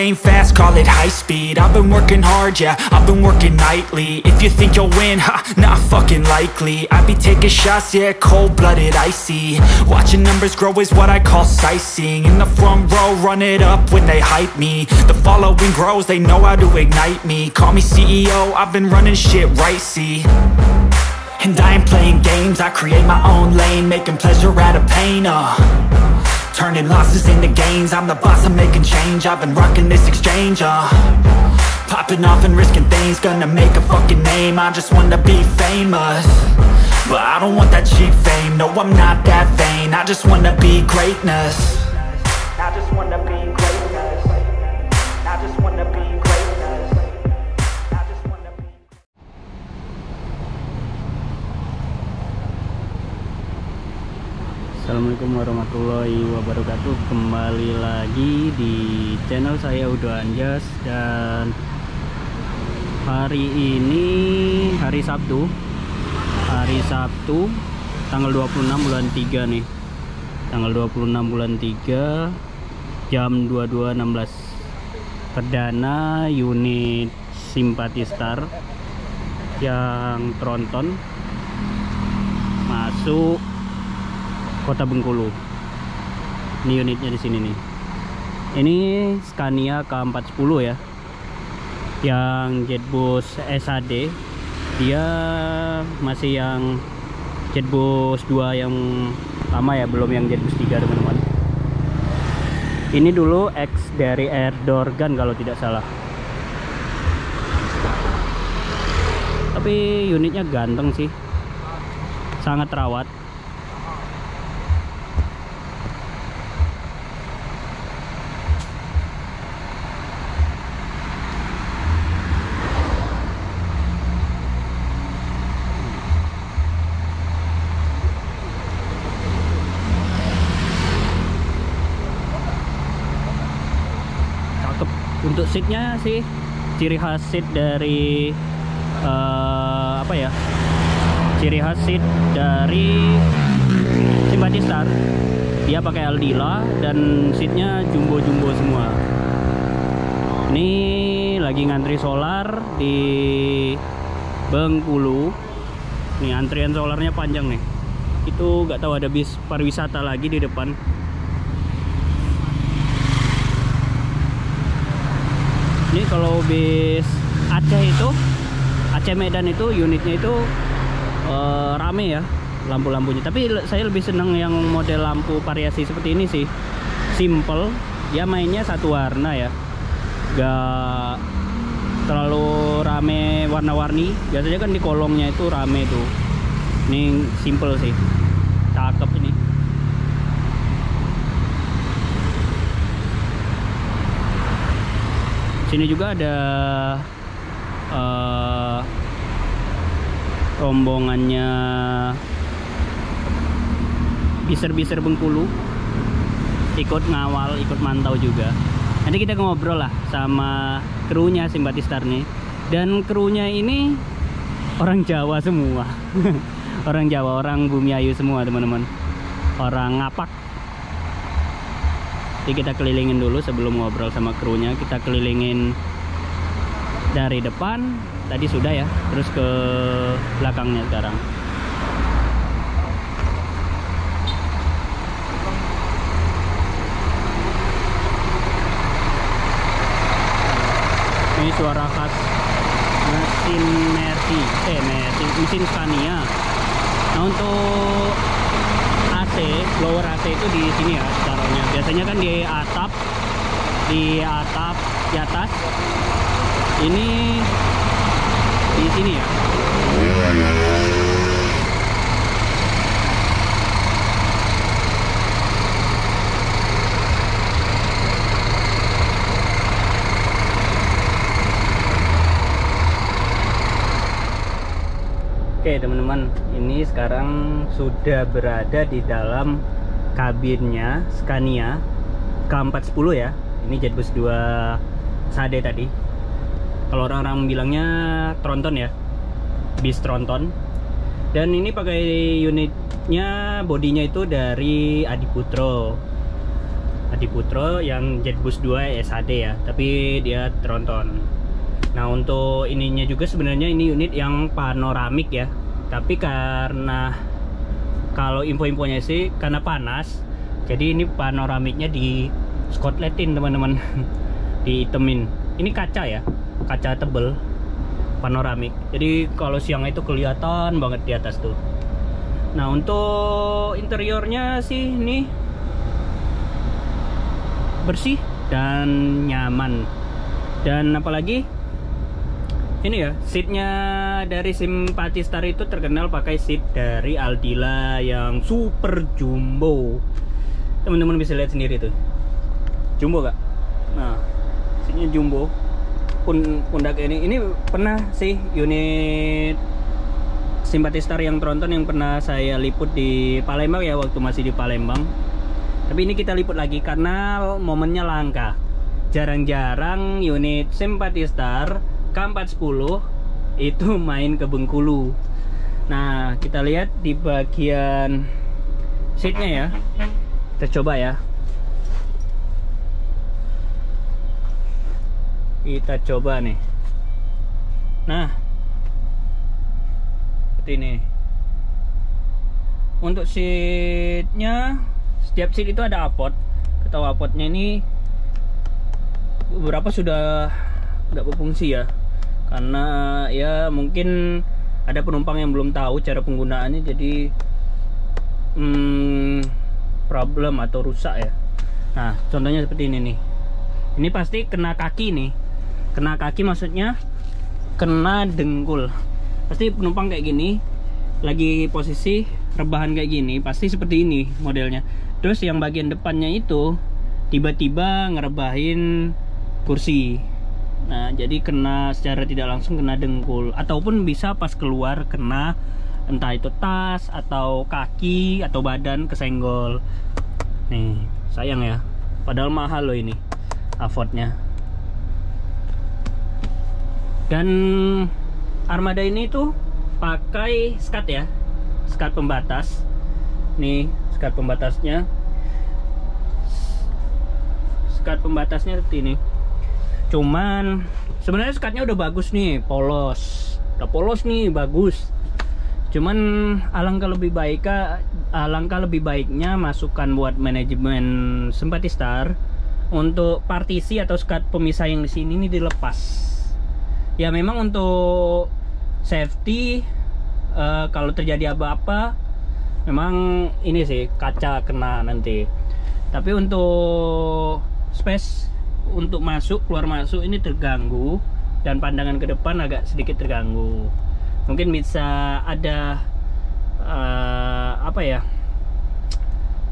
ain't fast, call it high speed. I've been working hard, yeah, I've been working nightly. If you think you'll win, ha, not fucking likely. I be taking shots, yeah, cold-blooded, icy. Watching numbers grow is what I call sightseeing. In the front row, run it up when they hype me. The following grows, they know how to ignite me. Call me CEO, I've been running shit right, see. And I ain't playing games, I create my own lane, making pleasure out of pain, turning losses into gains. I'm the boss, I'm making change. I've been rocking this exchange, popping off and risking things. Gonna make a fucking name, I just wanna be famous. But I don't want that cheap fame, no I'm not that vain. I just wanna be greatness. I just wanna be greatness. I just wanna be greatness. I just wanna be. Assalamualaikum warahmatullahi wabarakatuh. Kembali lagi di channel saya Udo Anjas. Dan hari ini hari Sabtu tanggal 26 bulan 3 nih. Tanggal 26 bulan 3 jam 22.16. Perdana unit Simpati Star yang tronton masuk Kota Bengkulu. Ini unitnya di sini nih. Ini Scania K410 ya. Yang Jetbus SAD. Dia masih yang Jetbus 2 yang lama ya, belum yang Jetbus 3 teman-teman. Ini dulu X dari Air Dorgan kalau tidak salah. Tapi unitnya ganteng sih. Sangat terawat. Untuk seatnya sih, ciri khas seat dari ciri khas seat dari Simpati Star, dia pakai Aldila dan seatnya jumbo-jumbo semua. Ini lagi ngantri solar di Bengkulu. Nih antrian solarnya panjang nih. Itu nggak tahu ada bis pariwisata lagi di depan. Ini kalau bis Aceh Medan itu unitnya itu rame ya lampu-lampunya. Tapi saya lebih senang yang model lampu variasi seperti ini sih. Simple, ya mainnya satu warna ya. Gak terlalu rame warna-warni. Biasanya kan di kolongnya itu rame tuh. Ini simple sih. Cakep ini. Sini juga ada rombongannya biser-biser Bengkulu, ikut ngawal, ikut mantau juga. Nanti kita ngobrol lah sama krunya Simpati Star nih. Dan krunya ini orang Jawa semua. Orang Jawa, orang Bumiayu semua teman-teman. Orang Ngapak. Jadi kita kelilingin dulu sebelum ngobrol sama krunya. Kita kelilingin dari depan, tadi sudah ya, terus ke belakangnya sekarang. Ini suara khas mesin mesin Scania. Nah untuk AC, blower AC itu di sini ya taruhnya. Biasanya kan di atap, di atas. Ini di sini ya. Oke teman-teman, ini sekarang sudah berada di dalam kabinnya Scania K410 ya. Ini Jetbus 2 SAD tadi. Kalau orang-orang bilangnya tronton ya, bis tronton. Dan ini pakai unitnya, bodinya itu dari Adiputro Adiputro yang Jetbus 2 SAD ya, tapi dia tronton. Nah untuk ininya juga sebenarnya ini unit yang panoramik ya, tapi karena kalau info-infonya sih karena panas, jadi ini panoramiknya di skotletin teman-teman. Dihitemin. Ini kaca ya, kaca tebel panoramik, jadi kalau siang itu kelihatan banget di atas tuh. Nah untuk interiornya sih ini bersih dan nyaman. Dan apalagi ini ya, seatnya dari Sympathistar itu terkenal pakai seat dari Aldila yang super jumbo. Teman-teman bisa lihat sendiri tuh, jumbo gak? Nah seatnya jumbo. Pundak ini pernah sih unit Sympathistar yang tronton yang pernah saya liput di Palembang ya, waktu masih di Palembang. Tapi ini kita liput lagi karena momennya langka. Jarang-jarang unit Sympathistar K410 itu main ke Bengkulu. Nah kita lihat di bagian seatnya ya, kita coba ya. Kita coba nih. Nah seperti ini. Untuk seatnya, setiap seat itu ada apot. Kita tahu apotnya ini beberapa sudah nggak berfungsi ya, karena ya mungkin ada penumpang yang belum tahu cara penggunaannya, jadi problem atau rusak ya. Nah contohnya seperti ini nih. Ini pasti kena kaki nih. Kena kaki maksudnya kena dengkul. Pasti penumpang kayak gini, lagi posisi rebahan kayak gini, pasti seperti ini modelnya. Terus yang bagian depannya itu tiba-tiba ngerebahin kursi. Nah jadi kena secara tidak langsung kena dengkul, ataupun bisa pas keluar kena entah itu tas atau kaki atau badan kesenggol. Nih sayang ya, padahal mahal loh ini Avotnya. Dan armada ini tuh pakai skat ya, skat pembatas. Nih skat pembatasnya, skat pembatasnya seperti ini. Cuman sebenarnya skatnya udah bagus nih, polos, udah polos nih, bagus. Cuman alangkah lebih baiknya masukan buat manajemen Sympathistar untuk partisi atau skat pemisah yang di sini ini dilepas. Ya memang untuk safety, kalau terjadi apa-apa memang ini sih kaca kena nanti. Tapi untuk space untuk masuk keluar masuk ini terganggu, dan pandangan ke depan agak sedikit terganggu. Mungkin bisa ada apa ya,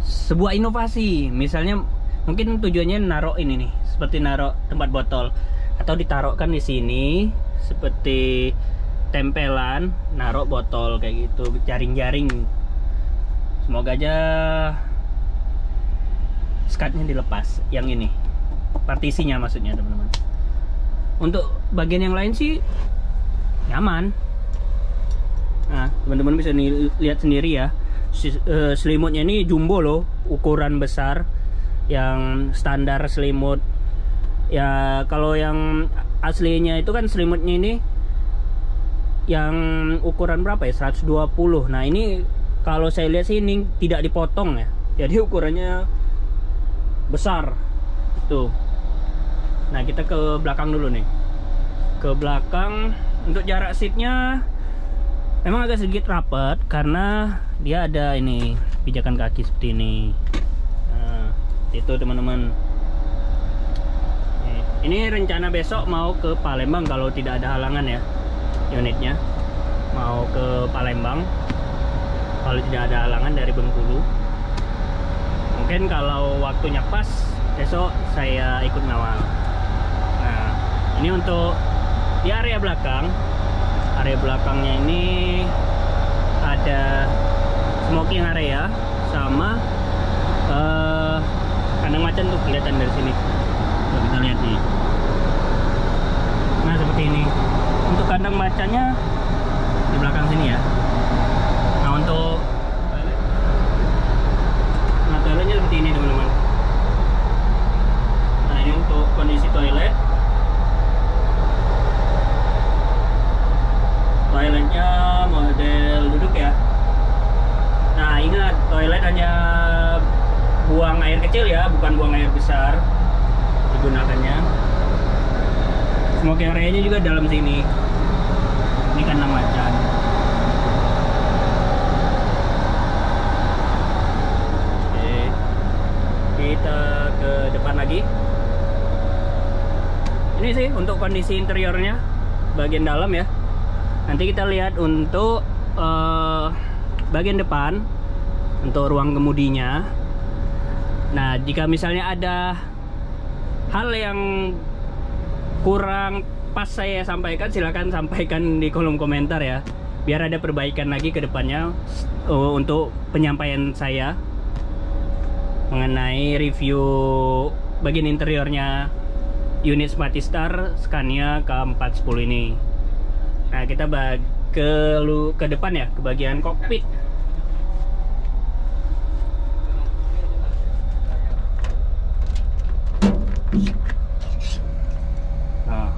sebuah inovasi, misalnya mungkin tujuannya naruh ini nih, seperti naruh tempat botol, atau ditaruhkan di sini seperti tempelan naruh botol kayak gitu, jaring-jaring. Semoga aja skatnya dilepas, yang ini partisinya maksudnya teman-teman. Untuk bagian yang lain sih nyaman. Nah teman-teman bisa lihat sendiri ya, selimutnya ini jumbo loh, ukuran besar, yang standar selimut ya. Kalau yang aslinya itu kan selimutnya ini yang ukuran berapa ya, 120. Nah ini kalau saya lihat sih ini tidak dipotong ya, jadi ukurannya besar tuh. Nah kita ke belakang dulu nih, ke belakang. Untuk jarak seatnya memang agak sedikit rapat karena dia ada ini pijakan kaki seperti ini. Nah itu teman-teman. Ini rencana besok mau ke Palembang kalau tidak ada halangan ya, unitnya mau ke Palembang kalau tidak ada halangan dari Bengkulu. Mungkin kalau waktunya pas besok saya ikut ngawal. Nah ini untuk di area belakang. Area belakangnya ini ada smoking area sama kandang macan tuh kelihatan dari sini. Tuh, kita lihat nih. Nah seperti ini. Untuk kandang macannya di belakang sini ya. Nah untuk toiletnya seperti ini teman-teman. Smoke area-nya juga dalam sini. Ini kan macan. Oke, kita ke depan lagi. Ini sih untuk kondisi interiornya bagian dalam ya. Nanti kita lihat untuk bagian depan untuk ruang kemudinya. Nah, jika misalnya ada hal yang kurang pas saya sampaikan, silahkan sampaikan di kolom komentar ya, biar ada perbaikan lagi ke depannya untuk penyampaian saya mengenai review bagian interiornya unit Smartistar Scania K410 ini. Nah, kita ke depan ya, ke bagian kokpit. Nah,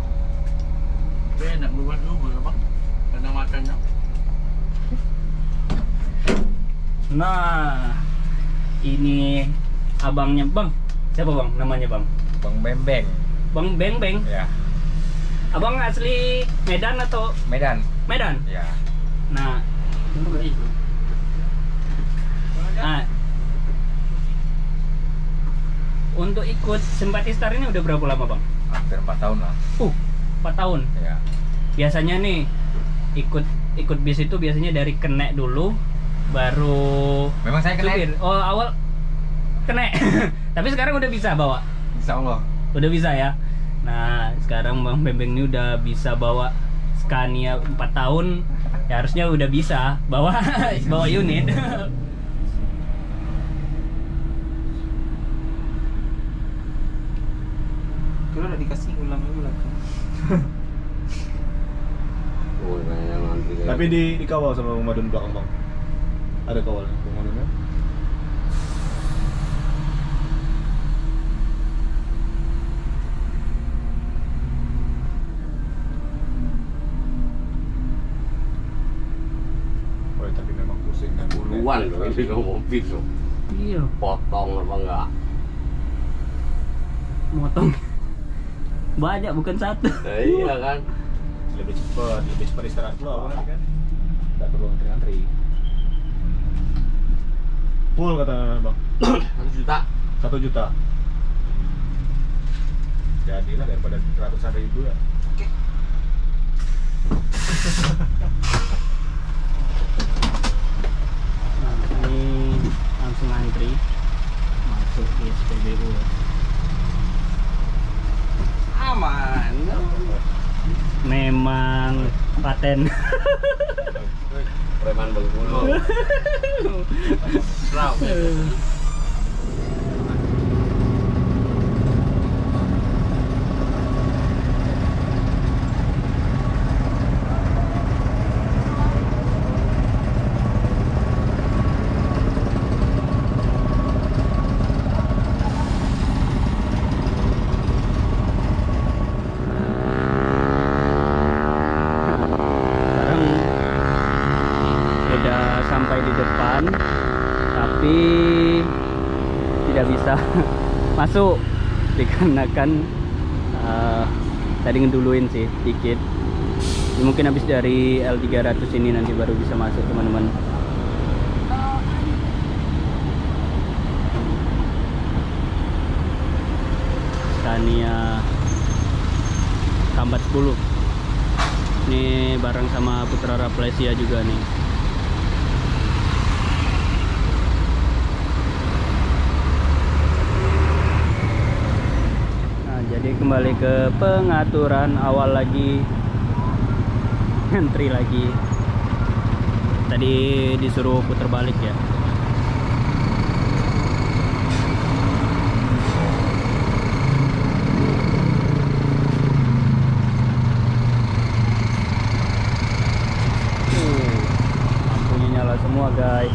enak buat dulu bang, karena makannya. Nah, ini abangnya bang. Siapa bang? Namanya bang? Bang Bembeng. Bang Beng. Ya. Abang asli Medan atau? Medan. Medan. Ya. Nah, untuk ikut Smartistar ini udah berapa lama bang? Hampir 4 tahun lah. 4 tahun. Ya. Biasanya nih ikut bis itu biasanya dari kenek dulu, baru Memang saya kena. supir. Oh, awal kenek. Tapi sekarang udah bisa bawa. Insya Allah. Udah bisa ya. Nah, sekarang Bang Bembeng ini udah bisa bawa Scania 4 tahun. Ya harusnya udah bisa bawa unit. Kalau udah dikasih ulang. Oh, kayak ngantri kayak Tapi dikawal sama pemadun belakang bang. Ada kawal pemadunnya. Oh, tapi memang pusing kan. puluhan loh ini lo mobil loh. Iya, Potong apa enggak? motong. Banyak bukan satu. Nah, iya kan. Lebih cepat istirahat pula kan. Tidak perlu antri-antri. Full kata bang. 1 juta. 1 juta. Jadilah daripada ratusan ribu ya. Nah, ini langsung antri masuk di SPBU ya. Aman. Memang paten. Preman Bengkulu. Serau. Sekarang udah sampai di depan, tapi tidak bisa masuk dikarenakan tadi ngeduluin sih dikit. Ini mungkin habis dari L300 ini nanti baru bisa masuk teman-teman. Scania K410 ini bareng sama Putra Rafflesia juga nih. Nah, jadi kembali ke pengaturan awal lagi, ngantri lagi. Tadi disuruh putar balik ya. Lampunya nyala semua guys.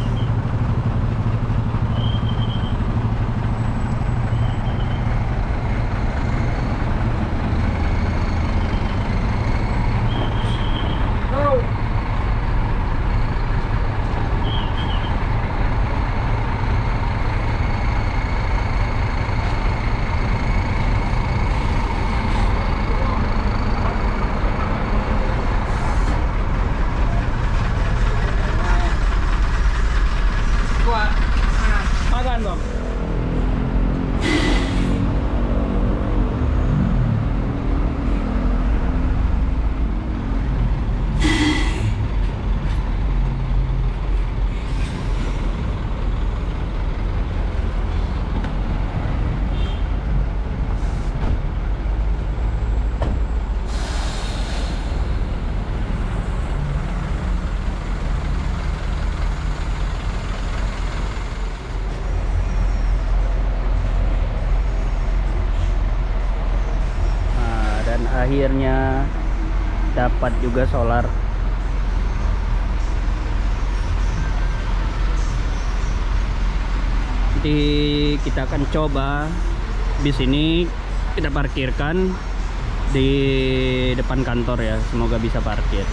akhirnya dapat juga solar. Nanti kita akan coba bis ini kita parkirkan di depan kantor ya, semoga bisa parkir.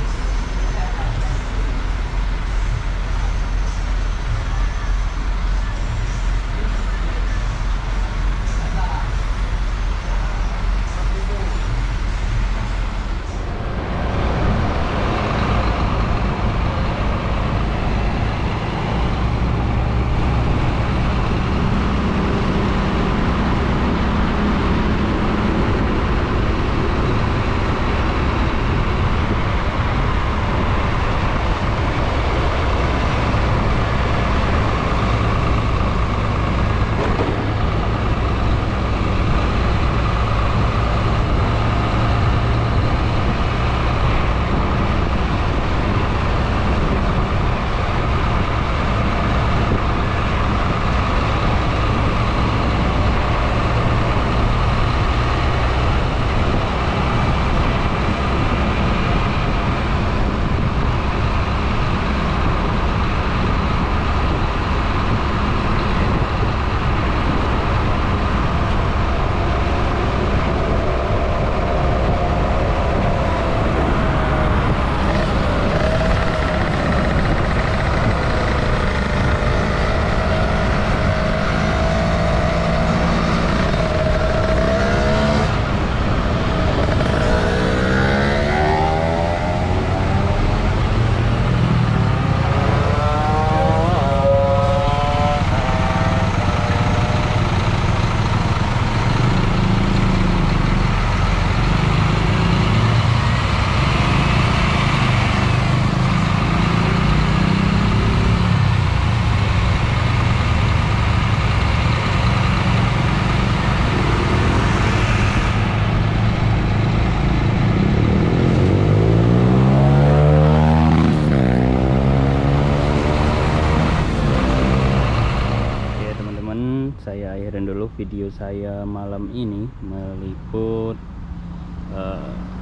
Saya akhirin dulu video saya malam ini meliput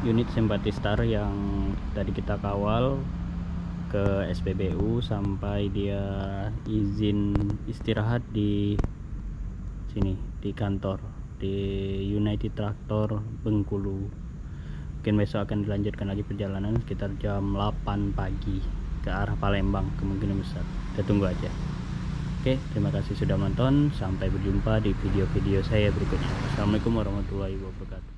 unit Simpati Star yang tadi kita kawal ke SPBU sampai dia izin istirahat di sini di kantor di United Traktor Bengkulu. Mungkin besok akan dilanjutkan lagi perjalanan sekitar jam 8 pagi ke arah Palembang kemungkinan besar. Kita tunggu aja. Oke, terima kasih sudah menonton. Sampai berjumpa di video-video saya berikutnya. Assalamualaikum warahmatullahi wabarakatuh.